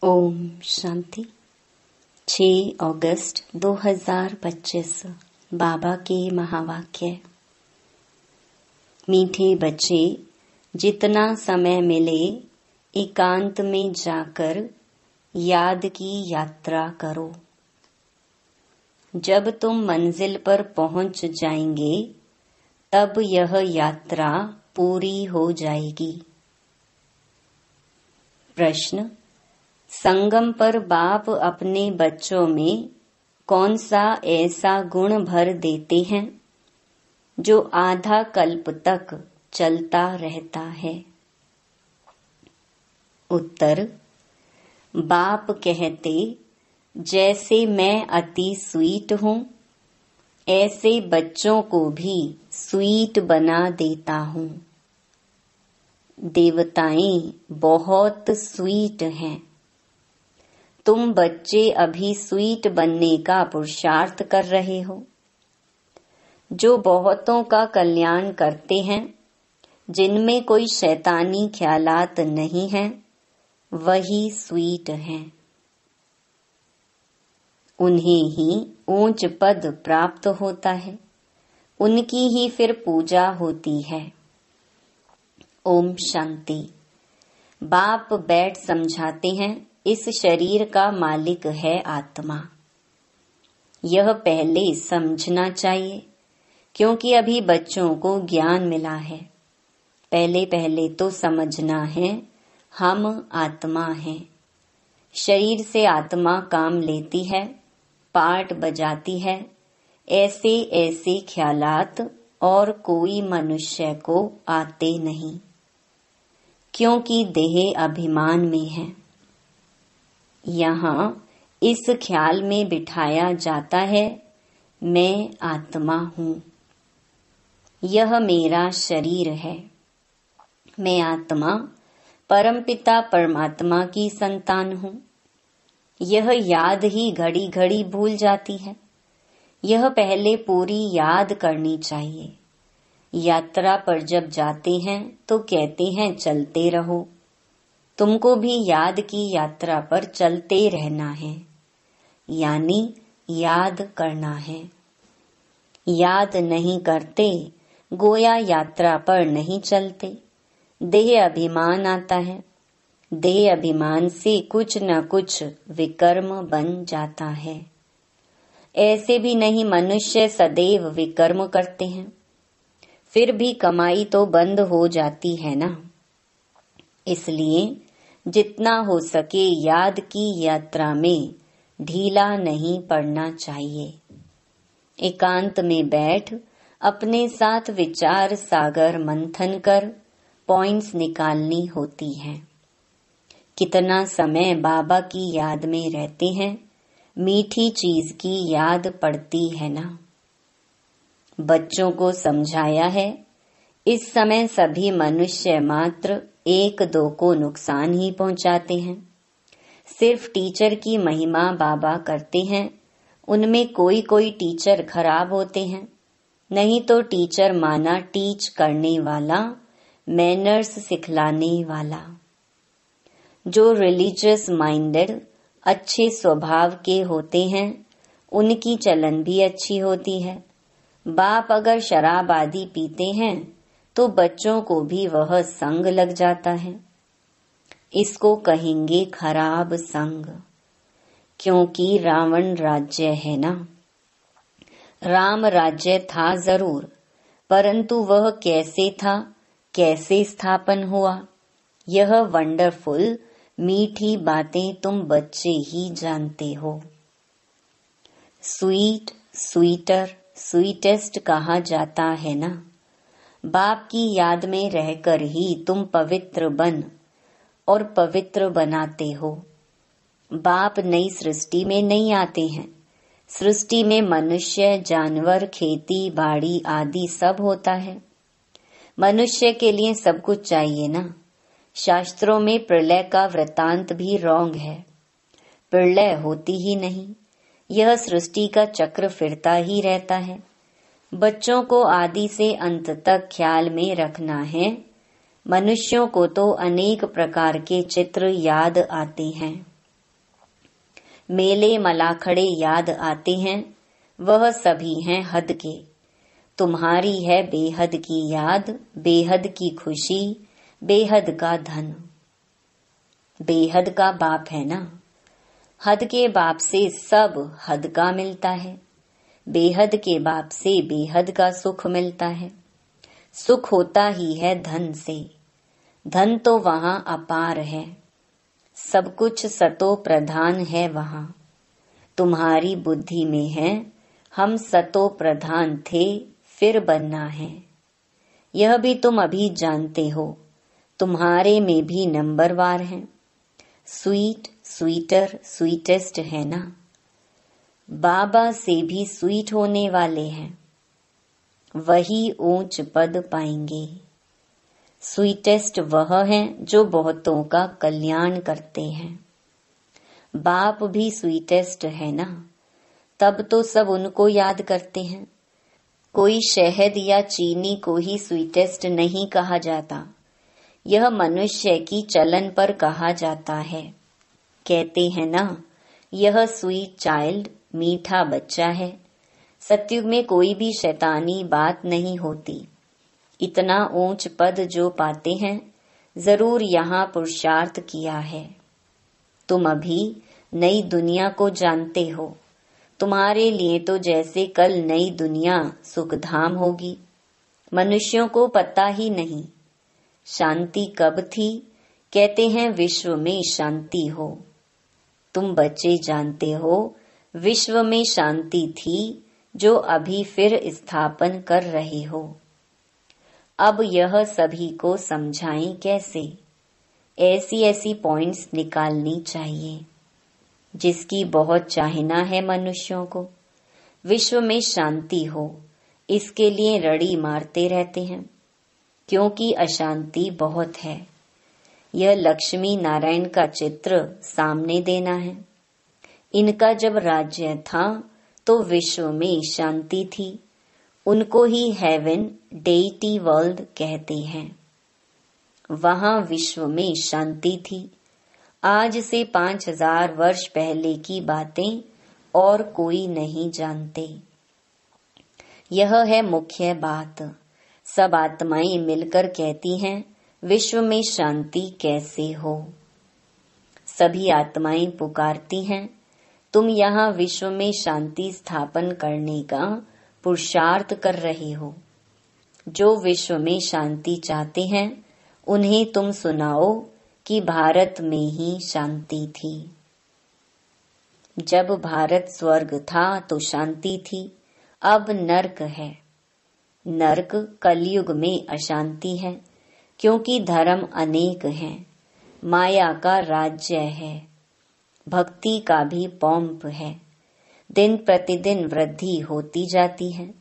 ओम शांति। 6 अगस्त 2025 बाबा के महावाक्य। मीठे बच्चे, जितना समय मिले एकांत में जाकर याद की यात्रा करो। जब तुम मंजिल पर पहुंच जाएंगे तब यह यात्रा पूरी हो जाएगी। प्रश्न: संगम पर बाप अपने बच्चों में कौन सा ऐसा गुण भर देते हैं जो आधा कल्प तक चलता रहता है? उत्तर: बाप कहते, जैसे मैं अति स्वीट हूँ ऐसे बच्चों को भी स्वीट बना देता हूँ। देवताएं बहुत स्वीट हैं। तुम बच्चे अभी स्वीट बनने का पुरुषार्थ कर रहे हो। जो बहुतों का कल्याण करते हैं, जिनमें कोई शैतानी ख्यालात नहीं हैं, वही स्वीट हैं। उन्हें ही ऊंच पद प्राप्त होता है, उनकी ही फिर पूजा होती है। ओम शांति। बाप बैठ समझाते हैं, इस शरीर का मालिक है आत्मा। यह पहले समझना चाहिए, क्योंकि अभी बच्चों को ज्ञान मिला है। पहले तो समझना है हम आत्मा हैं। शरीर से आत्मा काम लेती है, पार्ट बजाती है। ऐसे ऐसे ख्यालात और कोई मनुष्य को आते नहीं, क्योंकि देह अभिमान में है। यहाँ इस ख्याल में बिठाया जाता है, मैं आत्मा हूँ, यह मेरा शरीर है। मैं आत्मा परमपिता परमात्मा की संतान हूँ। यह याद ही घड़ी घड़ी भूल जाती है। यह पहले पूरी याद करनी चाहिए। यात्रा पर जब जाते हैं तो कहते हैं चलते रहो। तुमको भी याद की यात्रा पर चलते रहना है, यानी याद करना है। याद नहीं करते, गोया यात्रा पर नहीं चलते। देह अभिमान आता है। देह अभिमान से कुछ न कुछ विकर्म बन जाता है। ऐसे भी नहीं मनुष्य सदैव विकर्म करते हैं, फिर भी कमाई तो बंद हो जाती है ना। इसलिए जितना हो सके याद की यात्रा में ढीला नहीं पड़ना चाहिए। एकांत में बैठ अपने साथ विचार सागर मंथन कर पॉइंट्स निकालनी होती हैं। कितना समय बाबा की याद में रहते हैं, मीठी चीज की याद पड़ती है ना। बच्चों को समझाया है, इस समय सभी मनुष्य मात्र 1-2 को नुकसान ही पहुंचाते हैं। सिर्फ टीचर की महिमा बाबा करते हैं। उनमें कोई कोई टीचर खराब होते हैं, नहीं तो टीचर माना टीच करने वाला, मैनर्स सिखलाने वाला। जो रिलीजियस माइंडेड अच्छे स्वभाव के होते हैं, उनकी चलन भी अच्छी होती है। बाप अगर शराब आदि पीते हैं तो बच्चों को भी वह संग लग जाता है। इसको कहेंगे खराब संग, क्योंकि रावण राज्य है ना। राम राज्य था जरूर, परंतु वह कैसे था, कैसे स्थापन हुआ, यह वंडरफुल मीठी बातें तुम बच्चे ही जानते हो। स्वीट, स्वीटर, स्वीटेस्ट कहा जाता है ना। बाप की याद में रहकर ही तुम पवित्र बन और पवित्र बनाते हो। बाप नई सृष्टि में नहीं आते हैं। सृष्टि में मनुष्य, जानवर, खेती बाड़ी आदि सब होता है। मनुष्य के लिए सब कुछ चाहिए ना। शास्त्रों में प्रलय का वृतांत भी रॉन्ग है। प्रलय होती ही नहीं। यह सृष्टि का चक्र फिरता ही रहता है। बच्चों को आदि से अंत तक ख्याल में रखना है। मनुष्यों को तो अनेक प्रकार के चित्र याद आते हैं। मेले मलाखड़े याद आते हैं, वह सभी हैं हद के। तुम्हारी है बेहद की याद, बेहद की खुशी, बेहद का धन। बेहद का बाप है ना, हद के बाप से सब हद का मिलता है। बेहद के बाप से बेहद का सुख मिलता है। सुख होता ही है धन से, धन तो वहां अपार है। सब कुछ सतो प्रधान है वहां। तुम्हारी बुद्धि में है, हम सतो प्रधान थे, फिर बनना है। यह भी तुम अभी जानते हो, तुम्हारे में भी नंबरवार है। स्वीट, स्वीटर, स्वीटेस्ट है ना। बाबा से भी स्वीट होने वाले हैं, वही ऊंच पद पाएंगे। स्वीटेस्ट वह हैं जो बहुतों का कल्याण करते हैं। बाप भी स्वीटेस्ट है ना, तब तो सब उनको याद करते हैं। कोई शहद या चीनी को ही स्वीटेस्ट नहीं कहा जाता, यह मनुष्य की चलन पर कहा जाता है। कहते हैं ना, यह स्वीट चाइल्ड, मीठा बच्चा है। सत्युग में कोई भी शैतानी बात नहीं होती। इतना ऊंच पद जो पाते हैं, जरूर यहाँ पुरुषार्थ किया है। तुम अभी नई दुनिया को जानते हो। तुम्हारे लिए तो जैसे कल नई दुनिया सुखधाम होगी। मनुष्यों को पता ही नहीं शांति कब थी। कहते हैं विश्व में शांति हो। तुम बच्चे जानते हो विश्व में शांति थी, जो अभी फिर स्थापन कर रहे हो। अब यह सभी को समझाएं कैसे। ऐसी ऐसी पॉइंट्स निकालनी चाहिए जिसकी बहुत चाहना है मनुष्यों को। विश्व में शांति हो, इसके लिए रड़ी मारते रहते हैं, क्योंकि अशांति बहुत है। यह लक्ष्मी नारायण का चित्र सामने देना है। इनका जब राज्य था तो विश्व में शांति थी। उनको ही हेवन, डेटी वर्ल्ड कहते हैं। वहां विश्व में शांति थी। आज से 5000 वर्ष पहले की बातें और कोई नहीं जानते। यह है मुख्य बात। सब आत्माएं मिलकर कहती हैं, विश्व में शांति कैसे हो। सभी आत्माएं पुकारती हैं, तुम यहाँ विश्व में शांति स्थापन करने का पुरुषार्थ कर रहे हो। जो विश्व में शांति चाहते हैं, उन्हें तुम सुनाओ कि भारत में ही शांति थी। जब भारत स्वर्ग था तो शांति थी, अब नर्क है। नर्क कलयुग में अशांति है, क्योंकि धर्म अनेक हैं। माया का राज्य है, भक्ति का भी पॉम्प है। दिन प्रतिदिन वृद्धि होती जाती है।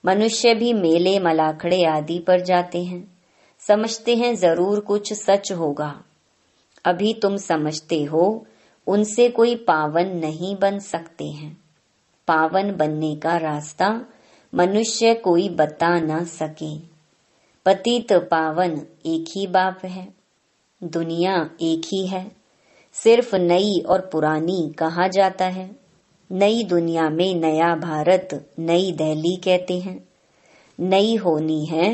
मनुष्य भी मेले मलाखड़े आदि पर जाते हैं, समझते हैं जरूर कुछ सच होगा। अभी तुम समझते हो उनसे कोई पावन नहीं बन सकते हैं। पावन बनने का रास्ता मनुष्य कोई बता न सके। पतित पावन एक ही बाप है, दुनिया एक ही है। सिर्फ नई और पुरानी कहा जाता है। नई दुनिया में नया भारत, नई दिल्ली कहते हैं। नई होनी है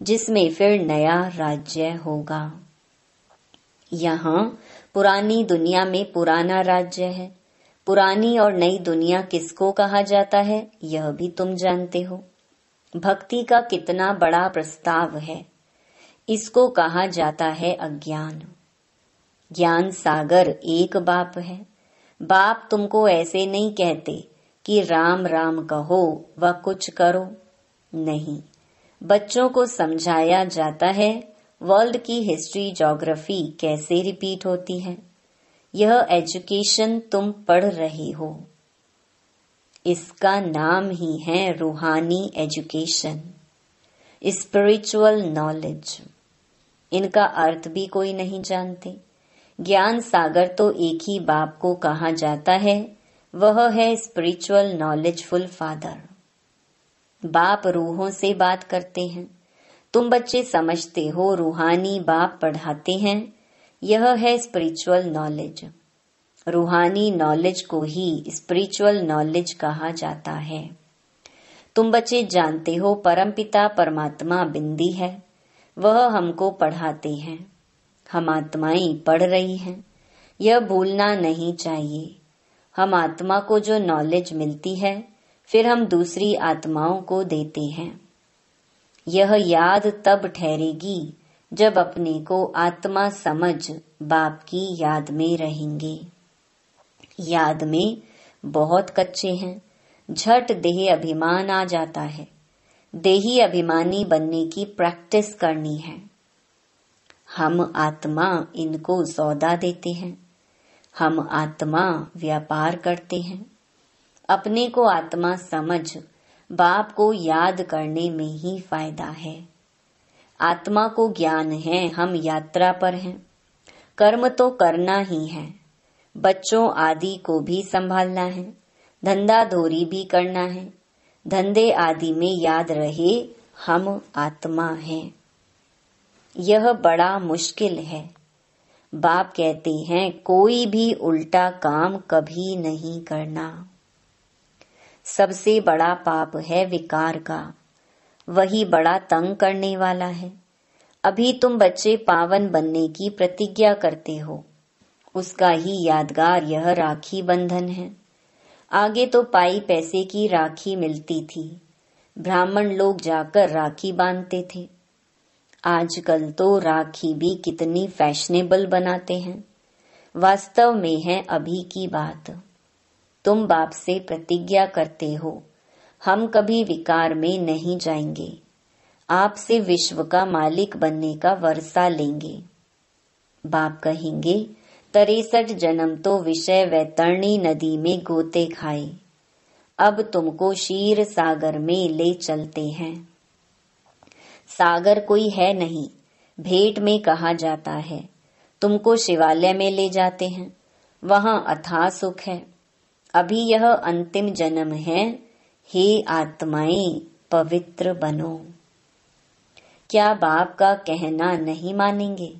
जिसमें फिर नया राज्य होगा। यहाँ पुरानी दुनिया में पुराना राज्य है। पुरानी और नई दुनिया किसको कहा जाता है, यह भी तुम जानते हो। भक्ति का कितना बड़ा प्रस्ताव है। इसको कहा जाता है अज्ञान। ज्ञान सागर एक बाप है। बाप तुमको ऐसे नहीं कहते कि राम राम कहो व कुछ करो। नहीं, बच्चों को समझाया जाता है वर्ल्ड की हिस्ट्री, ज्योग्राफी कैसे रिपीट होती है। यह एजुकेशन तुम पढ़ रहे हो। इसका नाम ही है रूहानी एजुकेशन, स्पिरिचुअल नॉलेज। इनका अर्थ भी कोई नहीं जानते। ज्ञान सागर तो एक ही बाप को कहा जाता है, वह है स्पिरिचुअल नॉलेजफुल फादर। बाप रूहों से बात करते हैं। तुम बच्चे समझते हो रूहानी बाप पढ़ाते हैं। यह है स्पिरिचुअल नॉलेज। रूहानी नॉलेज को ही स्पिरिचुअल नॉलेज कहा जाता है। तुम बच्चे जानते हो परमपिता परमात्मा बिंदी है, वह हमको पढ़ाते हैं। हम आत्माएं पढ़ रही हैं, यह भूलना नहीं चाहिए। हम आत्मा को जो नॉलेज मिलती है फिर हम दूसरी आत्माओं को देते हैं। यह याद तब ठहरेगी जब अपने को आत्मा समझ बाप की याद में रहेंगे। याद में बहुत कच्चे हैं, झट देह अभिमान आ जाता है। देही अभिमानी बनने की प्रैक्टिस करनी है। हम आत्मा इनको सौदा देते हैं, हम आत्मा व्यापार करते हैं। अपने को आत्मा समझ बाप को याद करने में ही फायदा है। आत्मा को ज्ञान है हम यात्रा पर हैं, कर्म तो करना ही है। बच्चों आदि को भी संभालना है, धंधा धोरी भी करना है। धंधे आदि में याद रहे हम आत्मा हैं। यह बड़ा मुश्किल है। बाप कहते हैं कोई भी उल्टा काम कभी नहीं करना। सबसे बड़ा पाप है विकार का, वही बड़ा तंग करने वाला है। अभी तुम बच्चे पावन बनने की प्रतिज्ञा करते हो, उसका ही यादगार यह राखी बंधन है। आगे तो पाई पैसे की राखी मिलती थी, ब्राह्मण लोग जाकर राखी बांधते थे। आजकल तो राखी भी कितनी फैशनेबल बनाते हैं। वास्तव में है अभी की बात। तुम बाप से प्रतिज्ञा करते हो हम कभी विकार में नहीं जाएंगे, आपसे विश्व का मालिक बनने का वर्षा लेंगे। बाप कहेंगे 63 जन्म तो विषय वैतरणी नदी में गोते खाए, अब तुमको क्षीर सागर में ले चलते हैं। सागर कोई है नहीं, भेंट में कहा जाता है। तुमको शिवालय में ले जाते हैं, वहां अथाह सुख है। अभी यह अंतिम जन्म है, हे आत्माएं पवित्र बनो। क्या बाप का कहना नहीं मानेंगे?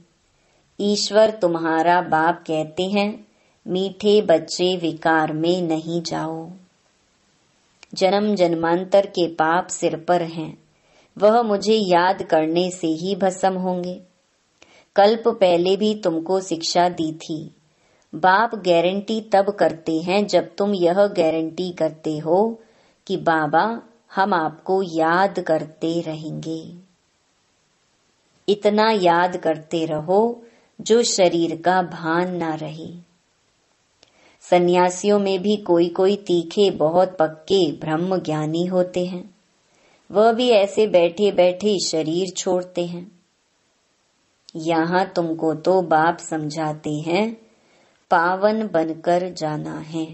ईश्वर तुम्हारा बाप कहते हैं मीठे बच्चे विकार में नहीं जाओ। जन्म जन्मांतर के पाप सिर पर हैं, वह मुझे याद करने से ही भस्म होंगे। कल्प पहले भी तुमको शिक्षा दी थी। बाप गारंटी तब करते हैं जब तुम यह गारंटी करते हो कि बाबा हम आपको याद करते रहेंगे। इतना याद करते रहो जो शरीर का भान ना रहे। सन्यासियों में भी कोई कोई तीखे बहुत पक्के ब्रह्म ज्ञानी होते हैं, वह भी ऐसे बैठे बैठे शरीर छोड़ते हैं। यहाँ तुमको तो बाप समझाते हैं पावन बनकर जाना है।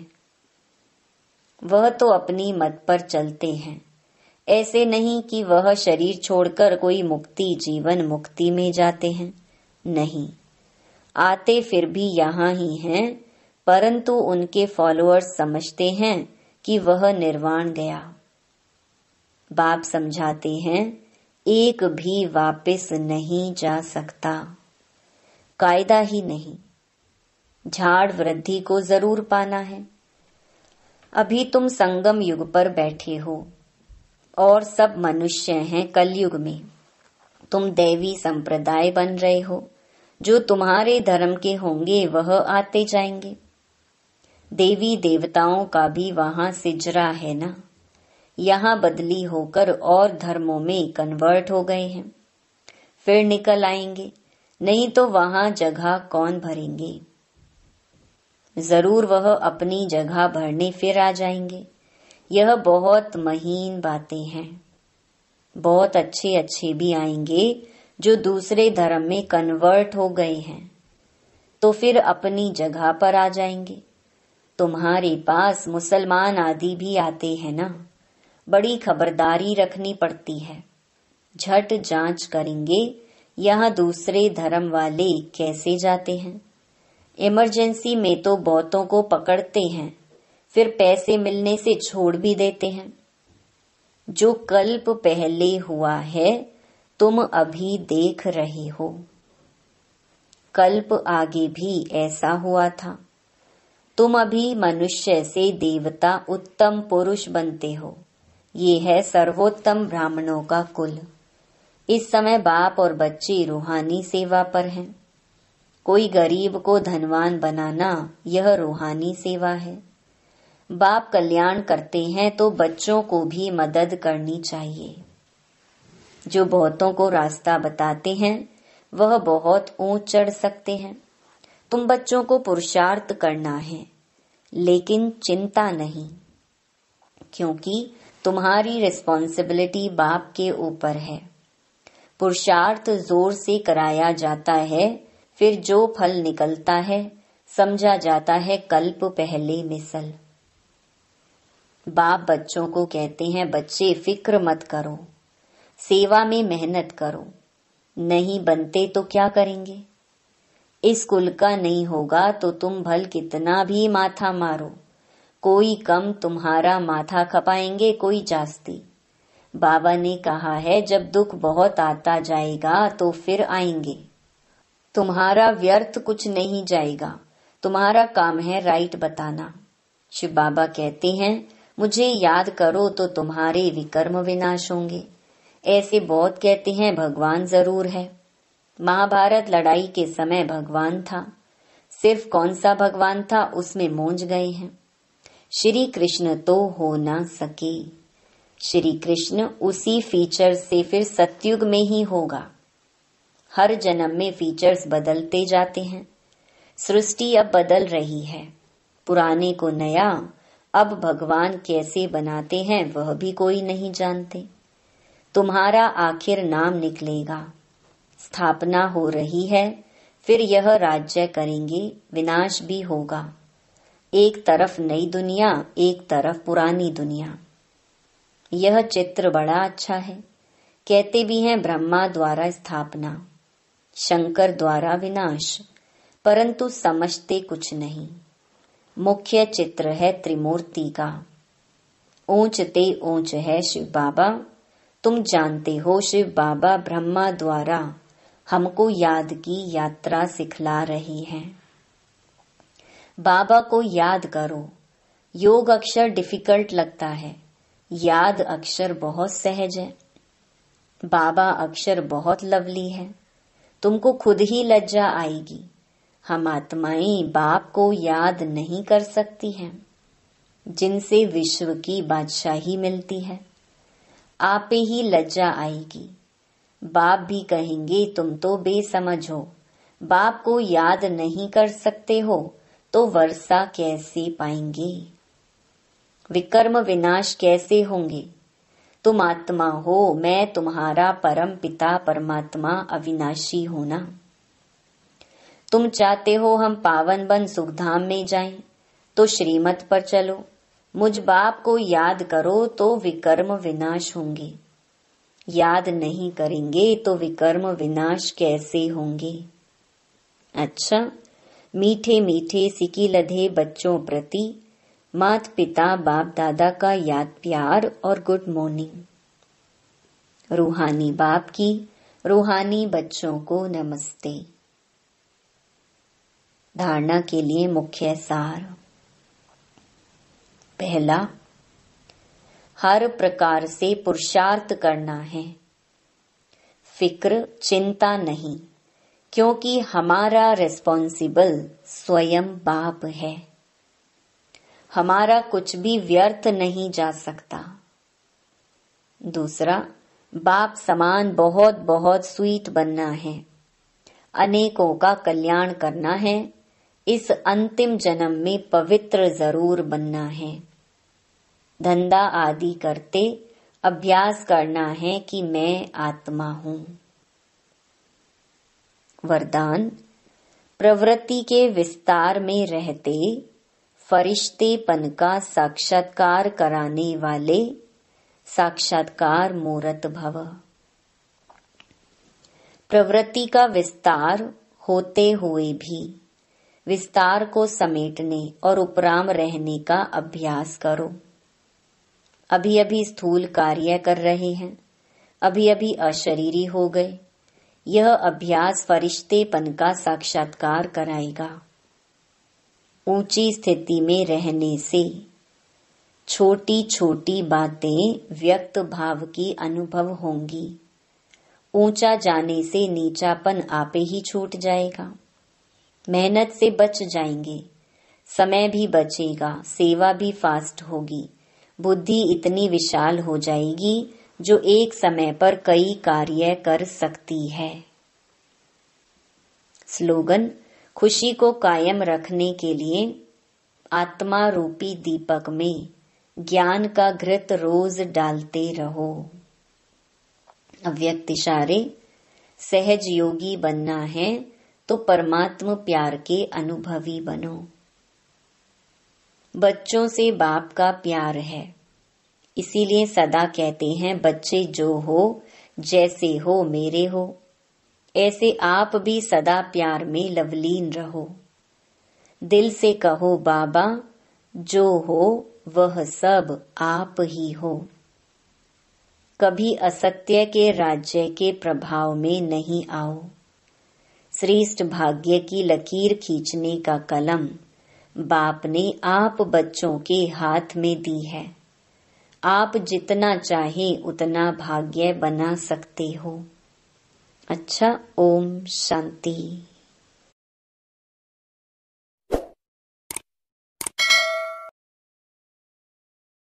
वह तो अपनी मत पर चलते हैं, ऐसे नहीं कि वह शरीर छोड़कर कोई मुक्ति जीवन मुक्ति में जाते हैं। नहीं, आते फिर भी यहाँ ही हैं, परंतु उनके फॉलोअर्स समझते हैं कि वह निर्वाण गया। बाप समझाते हैं एक भी वापस नहीं जा सकता, कायदा ही नहीं। झाड़ वृद्धि को जरूर पाना है। अभी तुम संगम युग पर बैठे हो और सब मनुष्य हैं कलयुग में। तुम दैवी संप्रदाय बन रहे हो, जो तुम्हारे धर्म के होंगे वह आते जाएंगे। देवी देवताओं का भी वहां सिजरा है ना, यहाँ बदली होकर और धर्मों में कन्वर्ट हो गए हैं, फिर निकल आएंगे। नहीं तो वहां जगह कौन भरेंगे? जरूर वह अपनी जगह भरने फिर आ जाएंगे। यह बहुत महीन बातें हैं। बहुत अच्छे अच्छे भी आएंगे जो दूसरे धर्म में कन्वर्ट हो गए हैं, तो फिर अपनी जगह पर आ जाएंगे। तुम्हारे पास मुसलमान आदि भी आते हैं ना, बड़ी खबरदारी रखनी पड़ती है। झट जांच करेंगे यहाँ दूसरे धर्म वाले कैसे जाते हैं। इमरजेंसी में तो बहुतों को पकड़ते हैं, फिर पैसे मिलने से छोड़ भी देते हैं। जो कल्प पहले हुआ है तुम अभी देख रहे हो, कल्प आगे भी ऐसा हुआ था। तुम अभी मनुष्य से देवता उत्तम पुरुष बनते हो। ये है सर्वोत्तम ब्राह्मणों का कुल। इस समय बाप और बच्चे रूहानी सेवा पर हैं। कोई गरीब को धनवान बनाना यह रूहानी सेवा है। बाप कल्याण करते हैं तो बच्चों को भी मदद करनी चाहिए। जो बहुतों को रास्ता बताते हैं वह बहुत ऊंच चढ़ सकते हैं। तुम बच्चों को पुरुषार्थ करना है, लेकिन चिंता नहीं, क्योंकि तुम्हारी रिस्पॉन्सिबिलिटी बाप के ऊपर है। पुरुषार्थ जोर से कराया जाता है, फिर जो फल निकलता है समझा जाता है कल्प पहले मिसल। बाप बच्चों को कहते हैं, बच्चे फिक्र मत करो, सेवा में मेहनत करो। नहीं बनते तो क्या करेंगे? इस कुल का नहीं होगा तो तुम भल कितना भी माथा मारो, कोई कम तुम्हारा माथा खपाएंगे, कोई जास्ती। बाबा ने कहा है, जब दुख बहुत आता जाएगा तो फिर आएंगे। तुम्हारा व्यर्थ कुछ नहीं जाएगा, तुम्हारा काम है राइट बताना। शिव बाबा कहते हैं, मुझे याद करो तो तुम्हारे विकर्म विनाश होंगे। ऐसे बहुत कहते हैं भगवान जरूर है। महाभारत लड़ाई के समय भगवान था, सिर्फ कौन सा भगवान था उसमें मूंझ गए हैं। श्री कृष्ण तो हो ना सके। श्री कृष्ण उसी फीचर से फिर सतयुग में ही होगा। हर जन्म में फीचर्स बदलते जाते हैं। सृष्टि अब बदल रही है, पुराने को नया। अब भगवान कैसे बनाते हैं वह भी कोई नहीं जानते। तुम्हारा आखिर नाम निकलेगा। स्थापना हो रही है, फिर यह राज्य करेंगे, विनाश भी होगा। एक तरफ नई दुनिया, एक तरफ पुरानी दुनिया। यह चित्र बड़ा अच्छा है। कहते भी हैं ब्रह्मा द्वारा स्थापना, शंकर द्वारा विनाश, परंतु समझते कुछ नहीं। मुख्य चित्र है त्रिमूर्ति का। ऊंच ते ऊंच है शिव बाबा। तुम जानते हो शिव बाबा ब्रह्मा द्वारा हमको याद की यात्रा सिखला रहे हैं। बाबा को याद करो। योग अक्षर डिफिकल्ट लगता है, याद अक्षर बहुत सहज है। बाबा अक्षर बहुत लवली है, तुमको खुद ही लज्जा आएगी। हम आत्माएं बाप को याद नहीं कर सकती हैं, जिनसे विश्व की बादशाही मिलती है। आप पे ही लज्जा आएगी। बाप भी कहेंगे तुम तो बेसमझ हो, बाप को याद नहीं कर सकते हो तो वर्षा कैसे पाएंगे, विकर्म विनाश कैसे होंगे। तुम आत्मा हो, मैं तुम्हारा परम पिता परमात्मा अविनाशी हूं ना। तुम चाहते हो हम पावन बन सुखधाम में जाएं, तो श्रीमत पर चलो। मुझ बाप को याद करो तो विकर्म विनाश होंगे। याद नहीं करेंगे तो विकर्म विनाश कैसे होंगे। अच्छा, मीठे मीठे सिकी लधे बच्चों प्रति मात पिता बाप दादा का याद प्यार और गुड मॉर्निंग। रूहानी बाप की रूहानी बच्चों को नमस्ते। धारणा के लिए मुख्य सार। पहला, हर प्रकार से पुरुषार्थ करना है। फिक्र चिंता नहीं, क्योंकि हमारा रिस्पॉन्सिबल स्वयं बाप है। हमारा कुछ भी व्यर्थ नहीं जा सकता। दूसरा, बाप समान बहुत बहुत स्वीट बनना है, अनेकों का कल्याण करना है। इस अंतिम जन्म में पवित्र जरूर बनना है। धंधा आदि करते अभ्यास करना है कि मैं आत्मा हूँ। वरदान, प्रवृत्ति के विस्तार में रहते फरिश्तेपन का साक्षात्कार कराने वाले साक्षात्कार मूर्त भव। प्रवृत्ति का विस्तार होते हुए भी विस्तार को समेटने और उपराम रहने का अभ्यास करो। अभी अभी स्थूल कार्य कर रहे हैं, अभी अभी अशरीरी हो गए। यह अभ्यास फरिश्तेपन का साक्षात्कार कराएगा। ऊंची स्थिति में रहने से छोटी छोटी बातें व्यक्त भाव की अनुभव होंगी। ऊंचा जाने से नीचापन आपे ही छूट जाएगा। मेहनत से बच जाएंगे, समय भी बचेगा, सेवा भी फास्ट होगी, बुद्धि इतनी विशाल हो जाएगी जो एक समय पर कई कार्य कर सकती है। स्लोगन: खुशी को कायम रखने के लिए आत्मा रूपी दीपक में ज्ञान का घृत रोज डालते रहो। अव्यक्त इशारे: सहज योगी बनना है तो परमात्म प्यार के अनुभवी बनो। बच्चों से बाप का प्यार है, इसीलिए सदा कहते हैं बच्चे जो हो जैसे हो मेरे हो, ऐसे आप भी सदा प्यार में लवलीन रहो। दिल से कहो बाबा जो हो वह सब आप ही हो। कभी असत्य के राज्य के प्रभाव में नहीं आओ। श्रेष्ठ भाग्य की लकीर खींचने का कलम बाप ने आप बच्चों के हाथ में दी है। आप जितना चाहें उतना भाग्य बना सकते हो। अच्छा, ओम शांति।